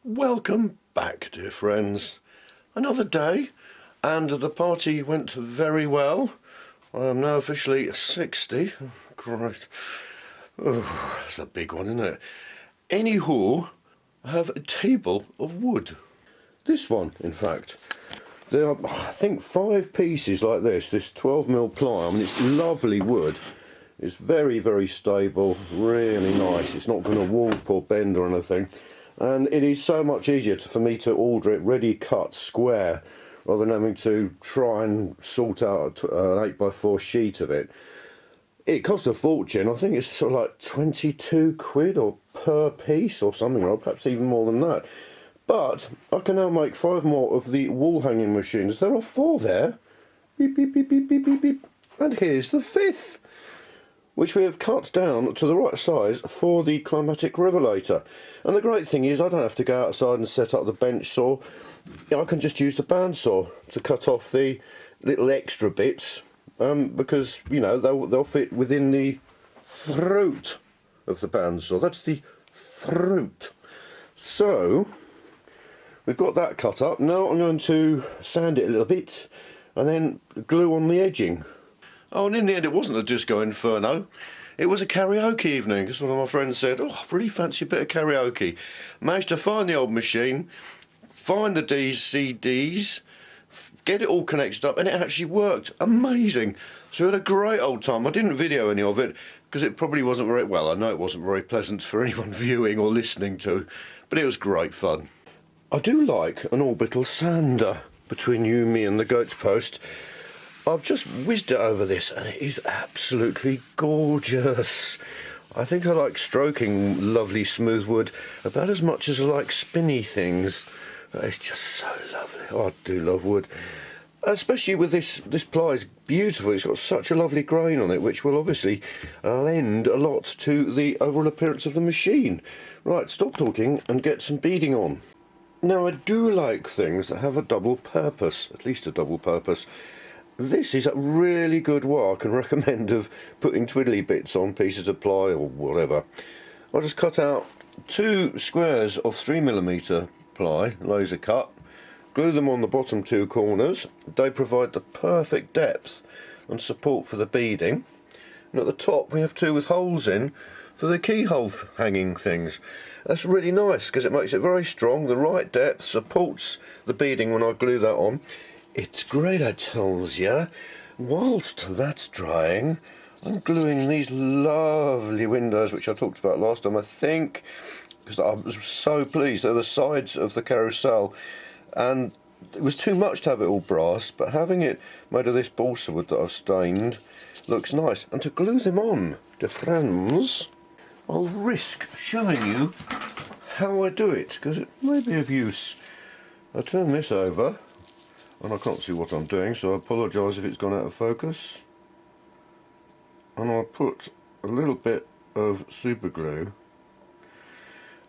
Welcome back, dear friends. Another day, and the party went very well. I am now officially 60. Oh, Christ. Oh, that's a big one, isn't it? Anywho, I have a table of wood. This one, in fact. There are, I think, 5 pieces like this 12mm ply. I mean, it's lovely wood. It's very, very stable, really nice. It's not going to warp or bend or anything. And it is so much easier for me to order it ready cut square rather than having to try and sort out an 8x4 sheet of it. It costs a fortune. I think it's sort of like 22 quid or per piece or something, or perhaps even more than that. But I can now make 5 more of the wall hanging machines. There are 4 there. Beep, beep, beep, beep, beep, beep, beep. And here's the 5th, which we have cut down to the right size for the Climatic Revelator. And the great thing is I don't have to go outside and set up the bench saw. I can just use the bandsaw to cut off the little extra bits, because, you know, they'll fit within the throat of the bandsaw. That's the throat. So we've got that cut up. Now I'm going to sand it a little bit and then glue on the edging. Oh, and in the end it wasn't a disco inferno, it was a karaoke evening, because one of my friends said, oh, I really fancy a bit of karaoke. Managed to find the old machine, find the CDs, get it all connected up, and it actually worked. Amazing. So we had a great old time. I didn't video any of it, because it probably wasn't very, well, I know it wasn't very pleasant for anyone viewing or listening to, but it was great fun. I do like an orbital sander between you, me and the goat's post. I've just whizzed it over this and it is absolutely gorgeous. I think I like stroking lovely smooth wood about as much as I like spinny things. It's just so lovely. Oh, I do love wood. Especially with this ply is beautiful. It's got such a lovely grain on it, which will obviously lend a lot to the overall appearance of the machine. Right, stop talking and get some beading on. Now, I do like things that have a double purpose, at least a double purpose. This is a really good way I can recommend of putting twiddly bits on pieces of ply or whatever. I'll just cut out 2 squares of 3mm ply, laser cut, glue them on the bottom 2 corners. They provide the perfect depth and support for the beading. And at the top we have 2 with holes in for the keyhole hanging things. That's really nice because it makes it very strong, the right depth, supports the beading when I glue that on. It's great, I tells ya. Whilst that's drying, I'm gluing these lovely windows, which I talked about last time, I think, because I was so pleased. They're the sides of the carousel, and it was too much to have it all brass, but having it made of this balsa wood that I've stained looks nice. And to glue them on, dear friends, I'll risk showing you how I do it, because it may be of use. I'll turn this over. And I can't see what I'm doing, so I apologise if it's gone out of focus. And I'll put a little bit of super glue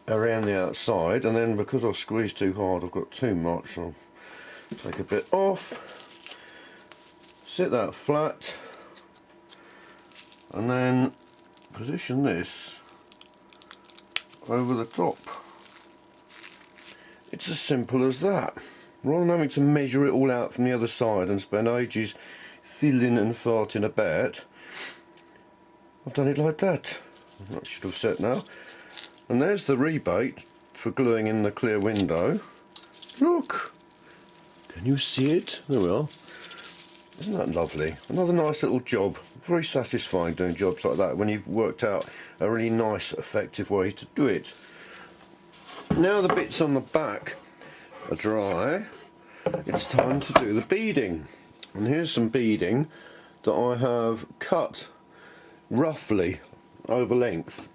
around the outside, and then because I squeezed too hard I've got too much, I'll take a bit off, sit that flat, and then position this over the top. It's as simple as that. Rather than having to measure it all out from the other side and spend ages fiddling and farting about, I've done it like that. That should have set now. And there's the rebate for gluing in the clear window. Look! Can you see it? There we are. Isn't that lovely? Another nice little job. Very satisfying doing jobs like that when you've worked out a really nice, effective way to do it. Now the bits on the back are dry, it's time to do the beading. And here's some beading that I have cut roughly over length,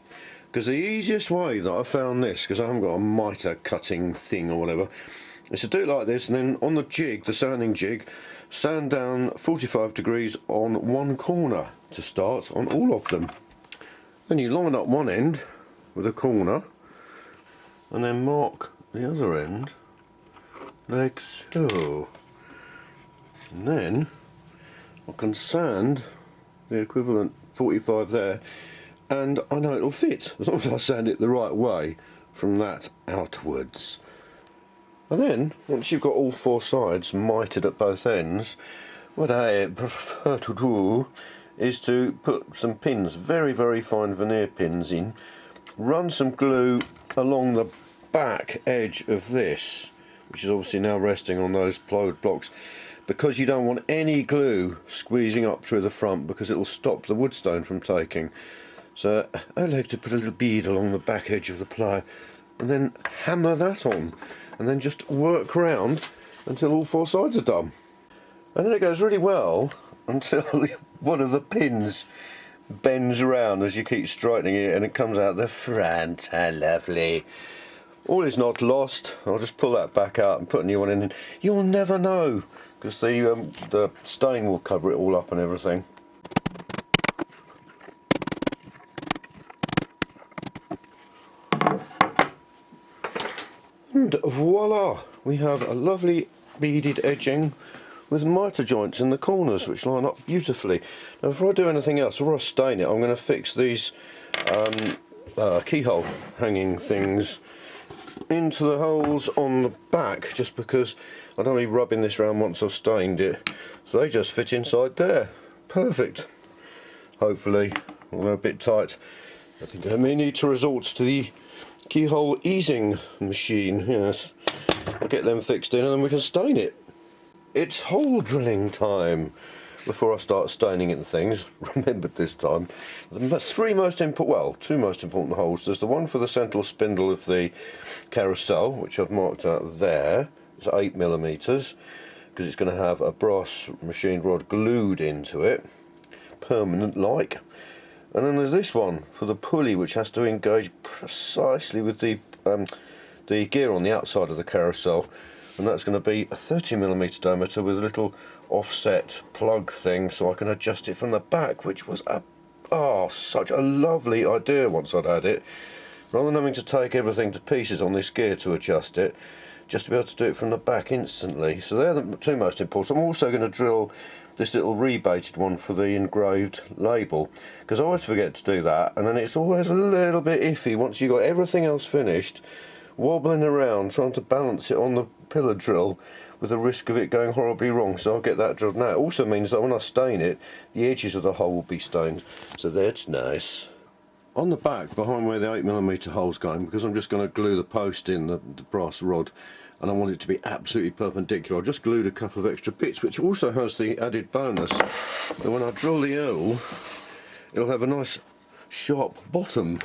because the easiest way that I found this, because I haven't got a mitre cutting thing or whatever, is to do it like this, and then on the jig, the sanding jig, sand down 45 degrees on one corner to start on all of them. Then you line up one end with a corner and then mark the other end like so, and then I can sand the equivalent 45 there, and I know it'll fit as long as I sand it the right way from that outwards. And then, once you've got all four sides mited at both ends, what I prefer to do is to put some pins, very, very fine veneer pins in, run some glue along the back edge of this, which is obviously now resting on those plywood blocks, because you don't want any glue squeezing up through the front because it will stop the woodstone from taking. So I like to put a little bead along the back edge of the ply and then hammer that on, and then just work round until all four sides are done. And then it goes really well until one of the pins bends around as you keep straightening it and it comes out the front. Lovely. All is not lost. I'll just pull that back out and put a new one in, and you'll never know because the stain will cover it all up and everything. And voila, we have a lovely beaded edging with mitre joints in the corners which line up beautifully. Now before I do anything else, before I stain it, I'm going to fix these keyhole hanging things into the holes on the back, just because I don't be rubbing this around once I've stained it, so they just fit inside there. Perfect. Hopefully, although a bit tight. I think I may need to resort to the keyhole easing machine. Yes, I'll get them fixed in and then we can stain it. It's hole drilling time. Before I start staining it and things, remembered this time, the two most important holes. There's the one for the central spindle of the carousel, which I've marked out there. It's 8mm, because it's going to have a brass machined rod glued into it, permanent like. And then there's this one for the pulley, which has to engage precisely with the gear on the outside of the carousel, and that's going to be a 30mm diameter with a little offset plug thing, so I can adjust it from the back, which was such a lovely idea once I'd had it. Rather than having to take everything to pieces on this gear to adjust it, just to be able to do it from the back instantly. So they're the two most important. I'm also going to drill this little rebated one for the engraved label, because I always forget to do that, and then it's always a little bit iffy once you've got everything else finished, wobbling around trying to balance it on the pillar drill with the risk of it going horribly wrong. So I'll get that drilled now. It also means that when I stain it, the edges of the hole will be stained, so that's nice. On the back, behind where the 8mm hole's going, because I'm just going to glue the post in, the brass rod, and I want it to be absolutely perpendicular, I've just glued a couple of extra bits, which also has the added bonus that when I drill the L, it'll have a nice sharp bottom.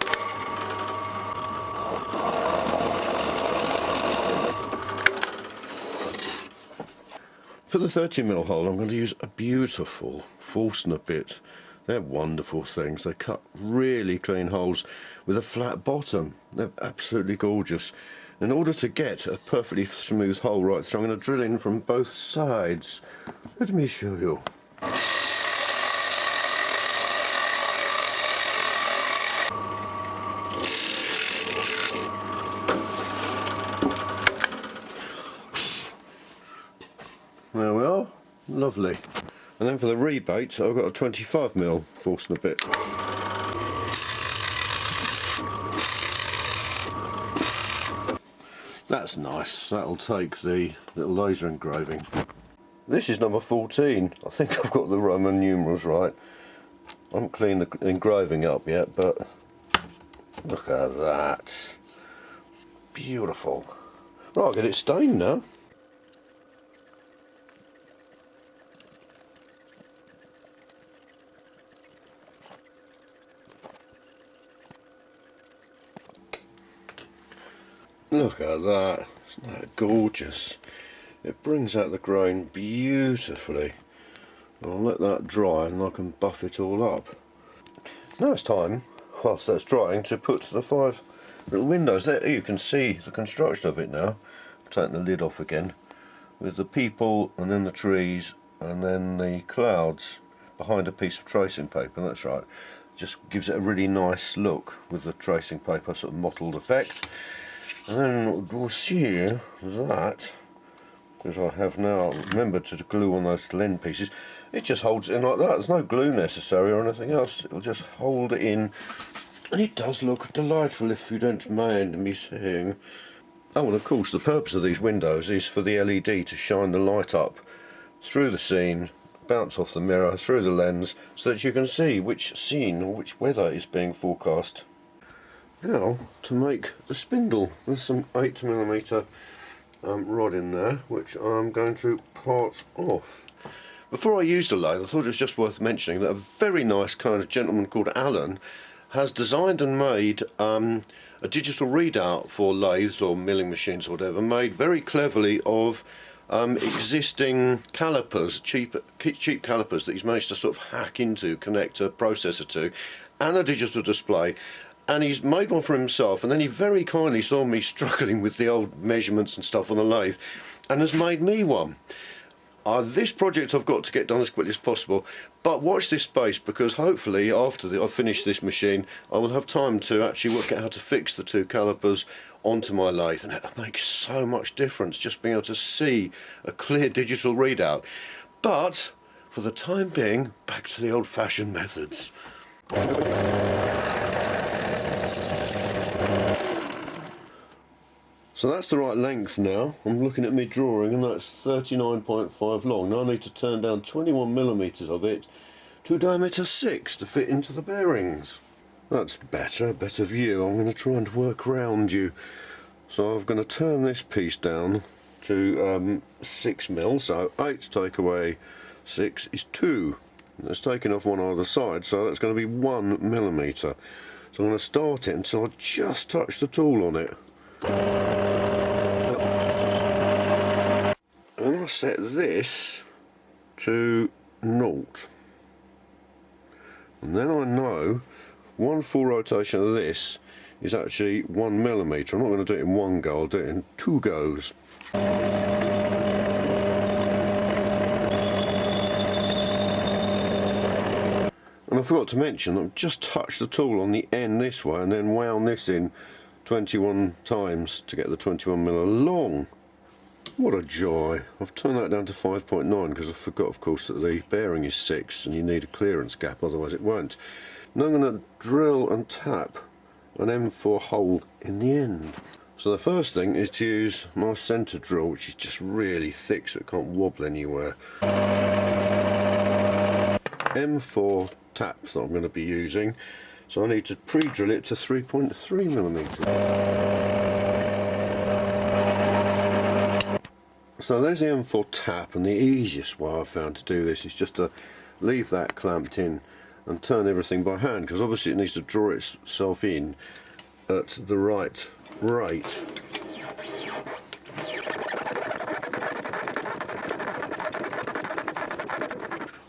For the 30mm hole, I'm going to use a beautiful Forstner bit. They're wonderful things. They cut really clean holes with a flat bottom. They're absolutely gorgeous. In order to get a perfectly smooth hole right through, I'm going to drill in from both sides. Let me show you. There we are, lovely. And then for the rebate, I've got a 25mm Forstner bit. That's nice, that'll take the little laser engraving. This is number 14. I think I've got the Roman numerals right. I haven't cleaned the engraving up yet, but look at that. Beautiful. Right, I'll get it stained now. Look at that, isn't that gorgeous? It brings out the grain beautifully. I'll let that dry and I can buff it all up. Now it's time, whilst that's drying, to put the 5 little windows. There you can see the construction of it now. Take the lid off again, with the people and then the trees and then the clouds behind a piece of tracing paper. That's right, just gives it a really nice look with the tracing paper sort of mottled effect. And then we'll see that, because I have now remembered to glue on those end pieces, it just holds it in like that. There's no glue necessary or anything else, it'll just hold it in, and it does look delightful, if you don't mind me saying. Oh, and of course the purpose of these windows is for the LED to shine the light up through the scene, bounce off the mirror, through the lens, so that you can see which scene or which weather is being forecast. Now, to make the spindle, there's some 8mm rod in there, which I'm going to part off. Before I use the lathe, I thought it was just worth mentioning that a very nice kind of gentleman called Alan has designed and made a digital readout for lathes or milling machines or whatever, made very cleverly of existing calipers, cheap calipers that he's managed to sort of hack into, connect a processor to, and a digital display. And he's made one for himself, and then he very kindly saw me struggling with the old measurements and stuff on the lathe and has made me one. This project I've got to get done as quickly as possible, but watch this space, because hopefully after I finish this machine I will have time to actually work out how to fix the two calipers onto my lathe, and it makes so much difference just being able to see a clear digital readout. But for the time being, back to the old-fashioned methods. So that's the right length now. I'm looking at my drawing and that's 39.5 long. Now I need to turn down 21mm of it to diameter 6 to fit into the bearings. That's better view. I'm going to try and work around you. So I'm going to turn this piece down to 6mm, so 8 to take away 6 is 2. It's taken off one either side, so that's going to be 1mm. So I'm going to start it until I just touch the tool on it. And I set this to 0. And then I know one full rotation of this is actually 1mm. I'm not going to do it in one go, I'll do it in 2 goes. And I forgot to mention that I've just touched the tool on the end this way and then wound this in 21 times to get the 21mm long. What a joy. I've turned that down to 5.9 because I forgot, of course, that the bearing is 6 and you need a clearance gap, otherwise it won't. Now I'm going to drill and tap an M4 hole in the end. So the first thing is to use my centre drill, which is just really thick so it can't wobble anywhere. M4 tap that I'm going to be using, so I need to pre-drill it to 3.3mm. So there's the M4 tap, and the easiest way I've found to do this is just to leave that clamped in and turn everything by hand, because obviously it needs to draw itself in at the right rate.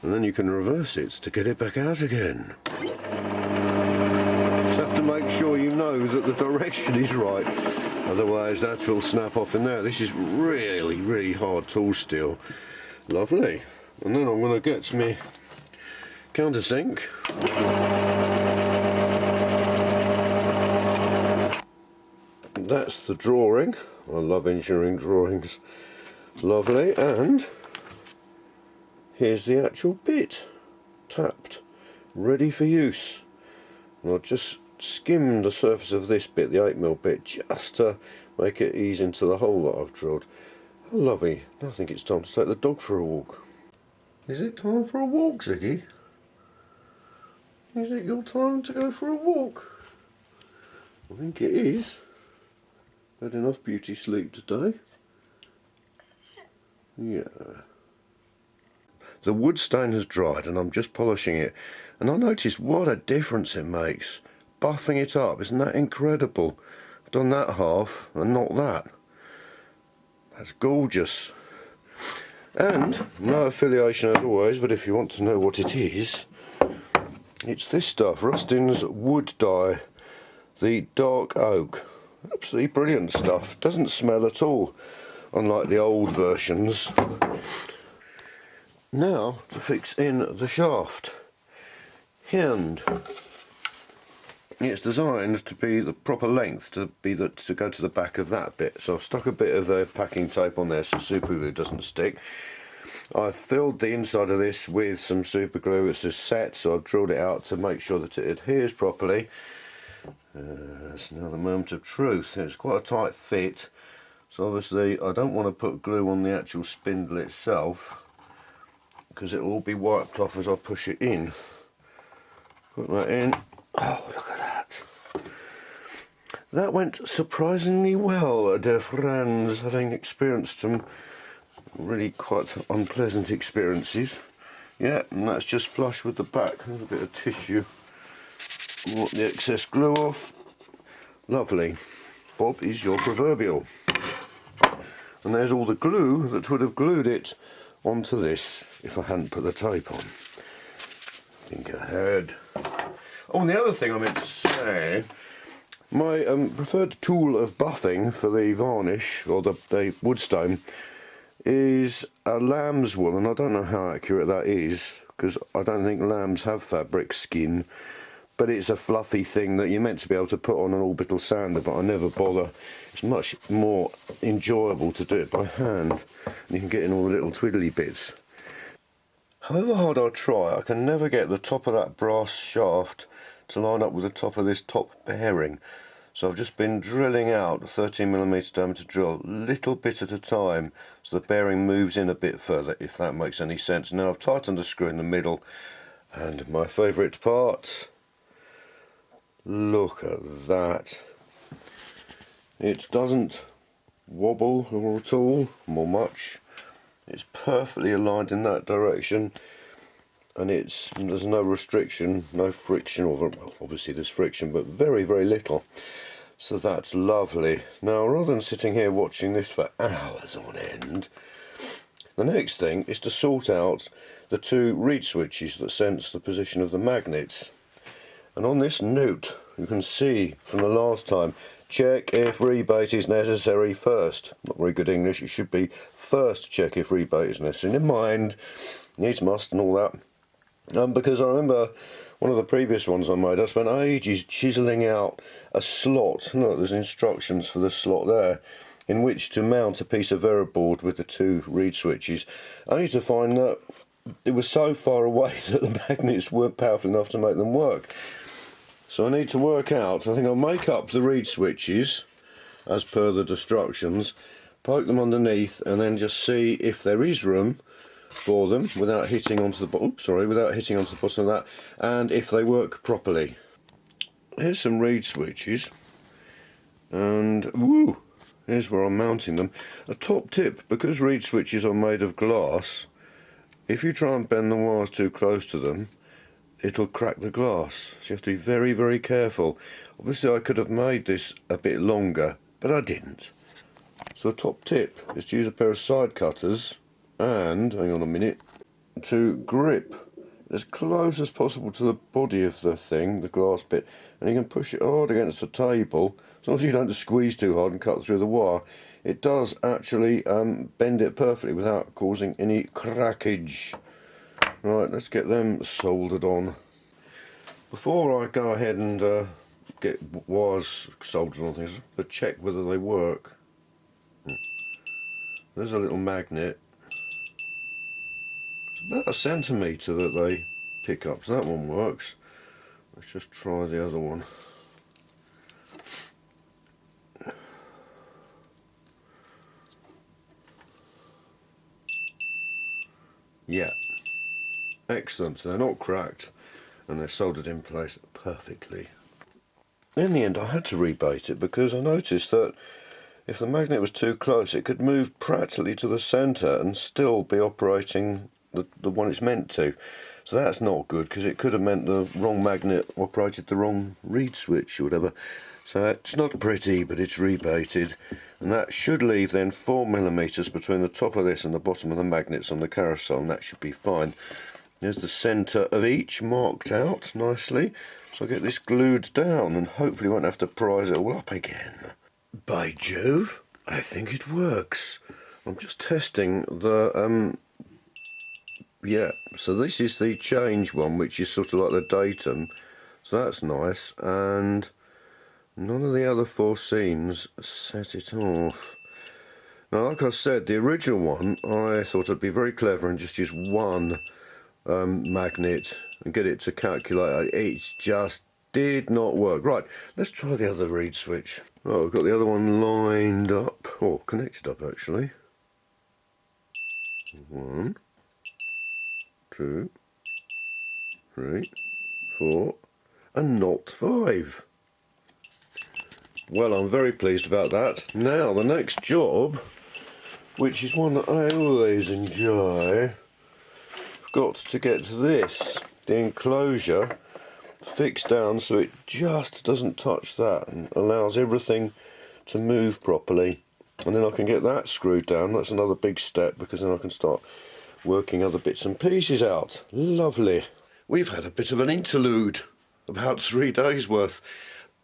And then you can reverse it to get it back out again. Just have to make sure you know that the direction is right, otherwise that will snap off in there. This is really hard tool steel. Lovely. And then I'm going to get to my countersink. That's the drawing. I love engineering drawings. Lovely. And here's the actual bit, tapped, ready for use. And I'll just skim the surface of this bit, the 8mm bit, just to make it ease into the hole that I've drilled. Lovely. Now I think it's time to take the dog for a walk. Is it time for a walk, Ziggy? Is it your time to go for a walk? I think it is. Had enough beauty sleep today. Yeah. The wood stain has dried and I'm just polishing it, and I noticed what a difference it makes. Buffing it up, isn't that incredible? I've done that half and not that. That's gorgeous. And no affiliation as always, but if you want to know what it is, it's this stuff, Rustin's wood dye, the dark oak. Absolutely brilliant stuff. Doesn't smell at all, unlike the old versions. Now to fix in the shaft, and it's designed to be the proper length, to go to the back of that bit. So I've stuck a bit of the packing tape on there so super glue doesn't stick. I've filled the inside of this with some super glue. It's a set, so I've drilled it out to make sure that it adheres properly. It's now the moment of truth. It's quite a tight fit, So obviously I don't want to put glue on the actual spindle itself, because it will all be wiped off as I push it in. Put that in. Oh, look at that. That went surprisingly well, dear friends, having experienced some really quite unpleasant experiences. Yeah, and that's just flush with the back. There's a bit of tissue. Wipe the excess glue off. Lovely. Bob is your proverbial. And there's all the glue that would have glued it onto this if I hadn't put the tape on. Think ahead. Oh, and the other thing I meant to say, my preferred tool of buffing for the varnish, or the woodstone, is a lamb's wool, and I don't know how accurate that is, because I don't think lambs have fabric skin, but it's a fluffy thing that you're meant to be able to put on an orbital sander, but I never bother. It's much more enjoyable to do it by hand, and you can get in all the little twiddly bits. However hard I try, I can never get the top of that brass shaft to line up with the top of this top bearing. So I've just been drilling out 13mm diameter drill, little bit at a time, so the bearing moves in a bit further, if that makes any sense. Now I've tightened the screw in the middle, and my favourite part, look at that. It doesn't wobble at all, or much. It's perfectly aligned in that direction, and there's no restriction, no friction, or well, obviously there's friction, but very, very little. So that's lovely. Now, rather than sitting here watching this for hours on end, the next thing is to sort out the two reed switches that sense the position of the magnets. And on this note, you can see from the last time, check if rebate is necessary first. Not very good English, it should be first check if rebate is necessary. In mind, needs must and all that. Because I remember one of the previous ones I made, I spent ages chiselling out a slot. Look, there's instructions for the slot there, in which to mount a piece of Vera board with the two reed switches, only to find that it was so far away that the magnets weren't powerful enough to make them work. So I need to work out, I think I'll make up the reed switches as per the instructions, poke them underneath, and then just see if there is room for them without hitting onto the without hitting onto the bottom of that, and if they work properly. Here's some reed switches, and woo, here's where I'm mounting them. A top tip, because reed switches are made of glass, if you try and bend the wires too close to them, it'll crack the glass, so you have to be very, very careful. Obviously I could have made this a bit longer, but I didn't. So a top tip is to use a pair of side cutters and, hang on a minute, to grip as close as possible to the body of the thing, the glass bit, and you can push it hard against the table. As long as you don't squeeze too hard and cut through the wire, it does actually bend it perfectly without causing any crackage. Right, let's get them soldered on. Before I go ahead and get wires soldered on things, but check whether they work. There's a little magnet. It's about 1 centimetre that they pick up, so that one works. Let's just try the other one. Yeah, excellent. So they're not cracked and they're soldered in place perfectly. In the end I had to rebate it because I noticed that if the magnet was too close it could move practically to the centre and still be operating the one it's meant to. So that's not good, because it could have meant the wrong magnet operated the wrong reed switch or whatever. So it's not pretty, but it's rebated, and that should leave then 4mm between the top of this and the bottom of the magnets on the carousel, and that should be fine. There's the centre of each marked out nicely, so I'll get this glued down and hopefully won't have to prise it all up again. By Jove, I think it works. I'm just testing the yeah, so this is the change one, which is sort of like the datum, so that's nice, and none of the other four seams set it off. Now, like I said, the original one, I thought I'd be very clever and just use one magnet and get it to calculate. It's just Did not work. Right, let's try the other reed switch. Oh, we've got the other one lined up, or connected up actually. 1, 2, 3, 4, and not 5. Well, I'm very pleased about that. Now, the next job, which is one that I always enjoy, I've got to get this, the enclosure, fixed down so it just doesn't touch that and allows everything to move properly. And then I can get that screwed down. That's another big step, because then I can start working other bits and pieces out. Lovely. We've had a bit of an interlude, about 3 days worth,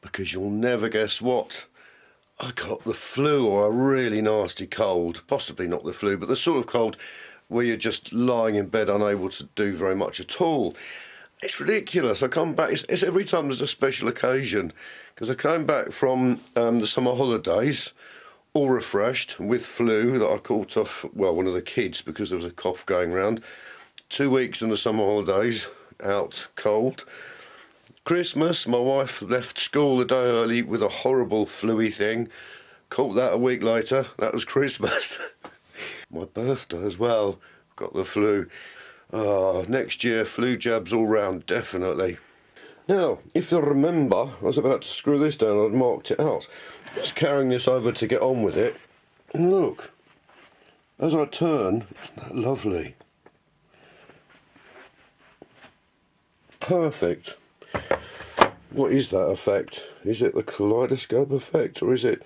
because you'll never guess what. I got the flu, or a really nasty cold. Possibly not the flu, but the sort of cold where you're just lying in bed unable to do very much at all. It's ridiculous. I come back, it's every time there's a special occasion, because I came back from the summer holidays all refreshed with flu that I caught off, well, one of the kids, because there was a cough going round. 2 weeks in the summer holidays, out cold. Christmas, my wife left school a day early with a horrible flu-y thing. Caught that a week later. That was Christmas. My birthday as well, got the flu. Next year, flu jabs all round, definitely. Now, if you remember, I was about to screw this down, I'd marked it out. Just carrying this over to get on with it. And look, as I turn, isn't that lovely? Perfect. What is that effect? Is it the Kaleidoscope effect, or is it,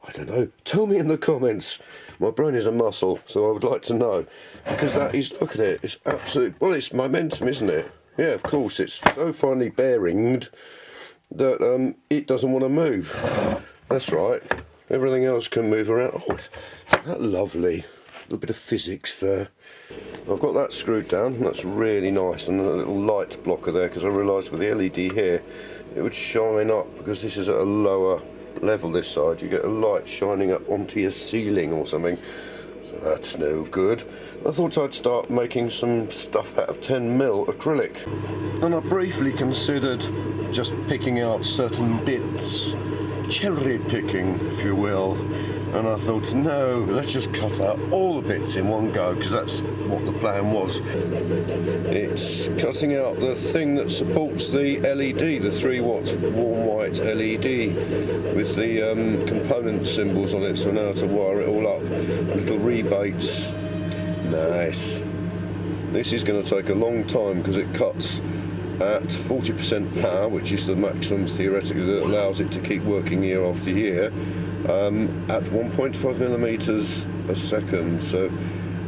I don't know. Tell me in the comments. My brain is a muscle, so I would like to know. Because that is, look at it, it's absolute, well, it's momentum, isn't it? Yeah, of course, it's so finely bearinged that it doesn't want to move. That's right. Everything else can move around. Oh, isn't that lovely? A little bit of physics there. I've got that screwed down. That's really nice. And a little light blocker there, because I realised with the LED here, it would shine up, because this is at a lower level this side. You get a light shining up onto your ceiling or something. So that's no good. I thought I'd start making some stuff out of 10mm acrylic. And I briefly considered just picking out certain bits, cherry picking if you will, and I thought, no, let's just cut out all the bits in one go, because that's what the plan was. It's cutting out the thing that supports the LED, the 3-watt warm white LED, with the component symbols on it, so I know how to wire it all up. Little rebates. Nice. This is going to take a long time, because it cuts at 40% power, which is the maximum theoretically that allows it to keep working year after year, at 1.5mm a second, so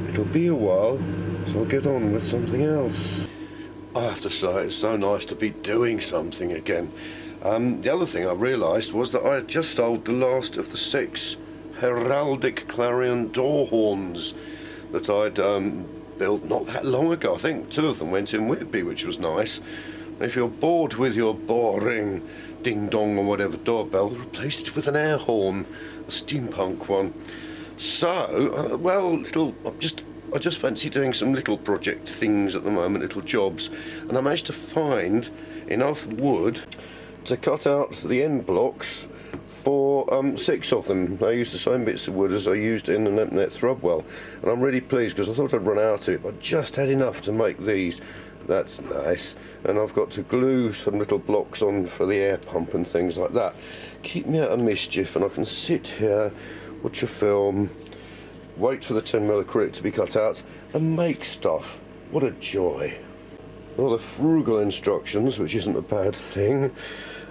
it'll be a while, so I'll get on with something else. I have to say, it's so nice to be doing something again. The other thing I realised was that I had just sold the last of the 6 Heraldic Clarion door horns that I'd built not that long ago. I think 2 of them went in Whitby, which was nice. And if you're bored with your boring ding dong or whatever doorbell, replace it with an air horn, a steampunk one. So, well, I just fancy doing some little project things at the moment, little jobs, and I managed to find enough wood to cut out the end blocks for 6 of them. I used the same bits of wood as I used in the net thrubwell, and I'm really pleased, because I thought I'd run out of it, but I just had enough to make these. That's nice. And I've got to glue some little blocks on for the air pump and things like that. Keep me out of mischief, and I can sit here, watch a film, wait for the 10mm acrylic to be cut out, and make stuff. What a joy. Well, the frugal instructions, which isn't a bad thing.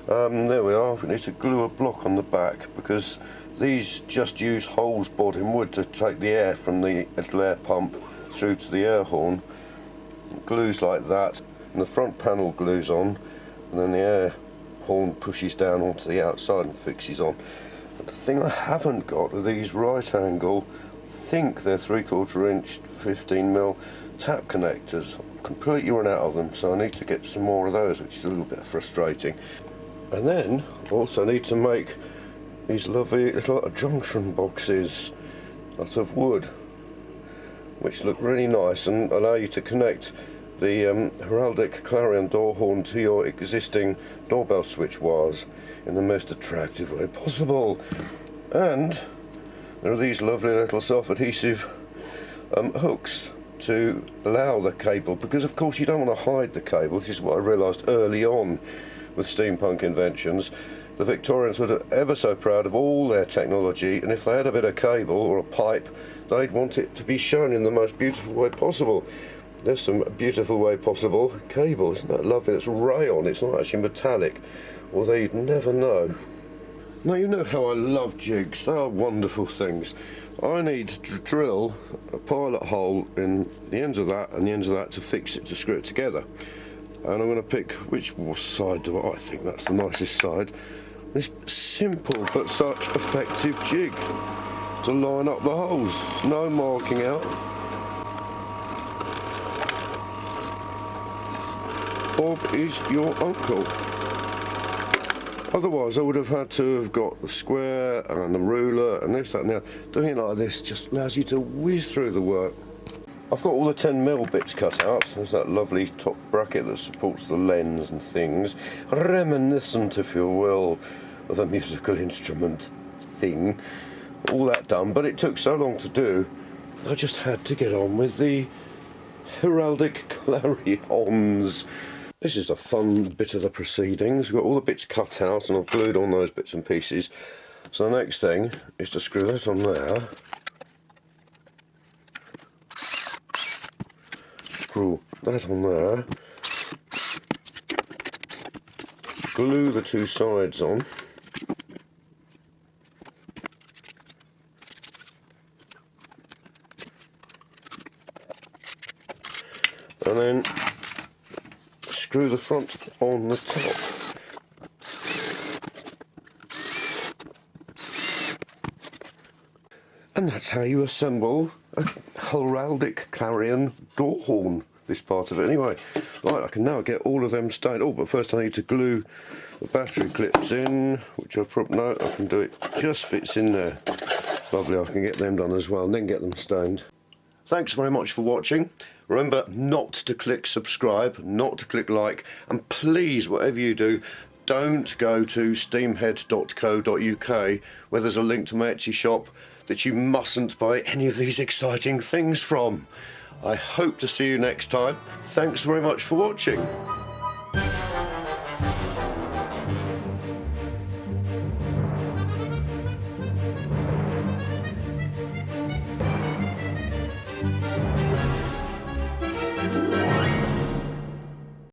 There we are. We need to glue a block on the back, because these just use holes bored in wood to take the air from the little air pump through to the air horn. It glues like that, and the front panel glues on, and then the air horn pushes down onto the outside and fixes on. But the thing I haven't got are these right angle, I think they're 3/4 inch 15mm tap connectors. I've completely run out of them, so I need to get some more of those, which is a little bit frustrating. And then I also need to make these lovely little junction boxes out of wood, which look really nice and allow you to connect the Heraldic Clarion door horn to your existing doorbell switch wires in the most attractive way possible. And there are these lovely little self-adhesive hooks to allow the cable, because of course you don't want to hide the cable. This is what I realised early on with steampunk inventions. The Victorians were ever so proud of all their technology, and if they had a bit of cable or a pipe, they'd want it to be shown in the most beautiful way possible. There's some beautiful way possible cable, isn't that lovely? It's rayon, it's not actually metallic, although you'd never know. Now you know how I love jigs, they are wonderful things. I need to drill a pilot hole in the ends of that and the ends of that to fix it, to screw it together. And I'm going to pick which side do I think that's the nicest side. This simple but such effective jig to line up the holes, no marking out. Bob is your uncle. Otherwise I would have had to have got the square and the ruler and this, that and that. Doing it like this just allows you to whiz through the work. I've got all the 10mm bits cut out. There's that lovely top bracket that supports the lens and things. Reminiscent, if you will, of a musical instrument thing. All that done, but it took so long to do, I just had to get on with the Heraldic Clarions. This is a fun bit of the proceedings. We've got all the bits cut out and I've glued on those bits and pieces. So the next thing is to screw that on there. Screw that on there. Glue the two sides on. And then screw the front on the top. And that's how you assemble a Heraldic Clarion door horn, this part of it anyway. Right, I can now get all of them stained. Oh, but first I need to glue the battery clips in, which I probably know I can do, it just fits in there. Lovely, I can get them done as well and then get them stained. Thanks very much for watching. Remember not to click subscribe, not to click like, and please, whatever you do, don't go to steamhead.co.uk where there's a link to my Etsy shop that you mustn't buy any of these exciting things from. I hope to see you next time. Thanks very much for watching.